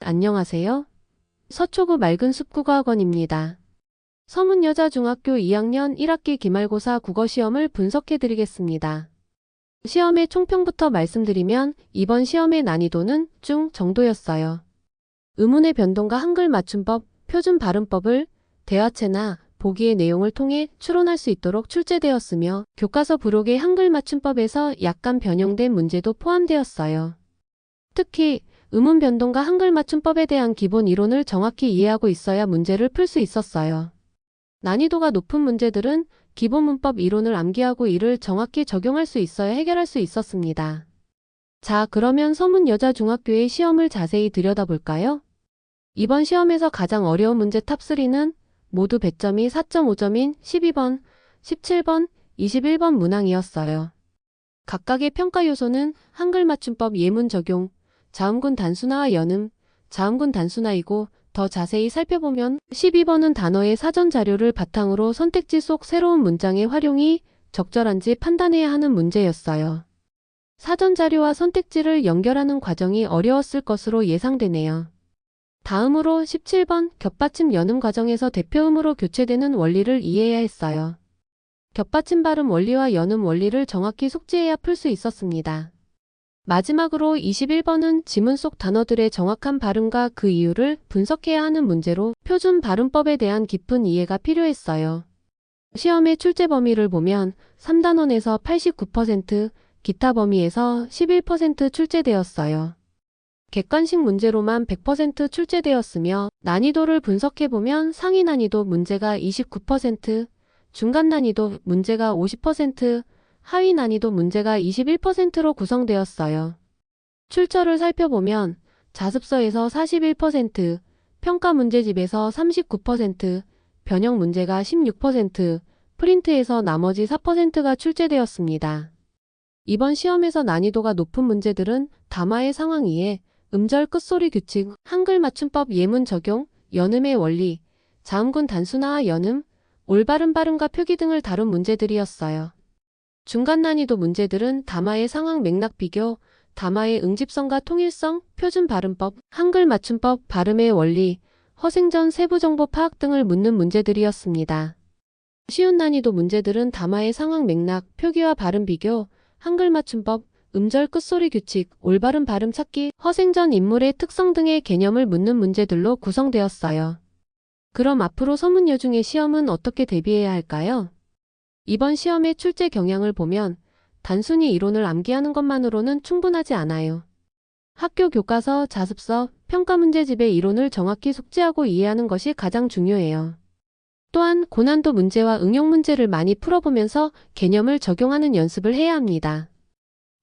안녕하세요. 서초구 맑은숲 국어학원입니다. 서문여자중학교 2학년 1학기 기말고사 국어시험을 분석해드리겠습니다. 시험의 총평부터 말씀드리면 이번 시험의 난이도는 중 정도였어요. 의문의 변동과 한글 맞춤법, 표준 발음법을 대화체나 보기의 내용을 통해 추론할 수 있도록 출제되었으며 교과서 부록의 한글 맞춤법에서 약간 변형된 문제도 포함되었어요. 특히 의문 변동과 한글 맞춤법에 대한 기본 이론을 정확히 이해하고 있어야 문제를 풀 수 있었어요. 난이도가 높은 문제들은 기본 문법 이론을 암기하고 이를 정확히 적용할 수 있어야 해결할 수 있었습니다. 자, 그러면 서문여자중학교의 시험을 자세히 들여다볼까요? 이번 시험에서 가장 어려운 문제 탑3는 모두 배점이 4.5점인 12번, 17번, 21번 문항이었어요. 각각의 평가 요소는 한글 맞춤법 예문 적용, 자음군 단순화와 연음, 자음군 단순화이고 더 자세히 살펴보면 12번은 단어의 사전 자료를 바탕으로 선택지 속 새로운 문장의 활용이 적절한지 판단해야 하는 문제였어요. 사전 자료와 선택지를 연결하는 과정이 어려웠을 것으로 예상되네요. 다음으로 17번 겹받침 연음 과정에서 대표음으로 교체되는 원리를 이해해야 했어요. 겹받침 발음 원리와 연음 원리를 정확히 숙지해야 풀 수 있었습니다. 마지막으로 21번은 지문 속 단어들의 정확한 발음과 그 이유를 분석해야 하는 문제로 표준 발음법에 대한 깊은 이해가 필요했어요. 시험의 출제 범위를 보면 3단원에서 89%, 기타 범위에서 11% 출제되었어요. 객관식 문제로만 100% 출제되었으며 난이도를 분석해보면 상위 난이도 문제가 29%, 중간 난이도 문제가 50%, 하위 난이도 문제가 21%로 구성되었어요. 출처를 살펴보면 자습서에서 41%, 평가 문제집에서 39%, 변형 문제가 16%, 프린트에서 나머지 4%가 출제되었습니다. 이번 시험에서 난이도가 높은 문제들은 담화의 상황 이해, 음절 끝소리 규칙, 한글 맞춤법 예문 적용, 연음의 원리, 자음군 단순화와 연음, 올바른 발음과 표기 등을 다룬 문제들이었어요. 중간 난이도 문제들은 담화의 상황 맥락 비교, 담화의 응집성과 통일성, 표준 발음법, 한글 맞춤법, 발음의 원리, 허생전 세부 정보 파악 등을 묻는 문제들이었습니다. 쉬운 난이도 문제들은 담화의 상황 맥락, 표기와 발음 비교, 한글 맞춤법, 음절 끝소리 규칙, 올바른 발음 찾기, 허생전 인물의 특성 등의 개념을 묻는 문제들로 구성되었어요. 그럼 앞으로 서문여중의 시험은 어떻게 대비해야 할까요? 이번 시험의 출제 경향을 보면 단순히 이론을 암기하는 것만으로는 충분하지 않아요. 학교 교과서, 자습서, 평가 문제집의 이론을 정확히 숙지하고 이해하는 것이 가장 중요해요. 또한 고난도 문제와 응용 문제를 많이 풀어보면서 개념을 적용하는 연습을 해야 합니다.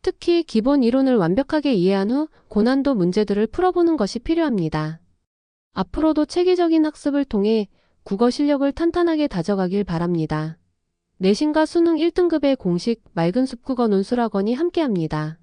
특히 기본 이론을 완벽하게 이해한 후 고난도 문제들을 풀어보는 것이 필요합니다. 앞으로도 체계적인 학습을 통해 국어 실력을 탄탄하게 다져가길 바랍니다. 내신과 수능 1등급의 공식 맑은숲 국어 논술학원이 함께합니다.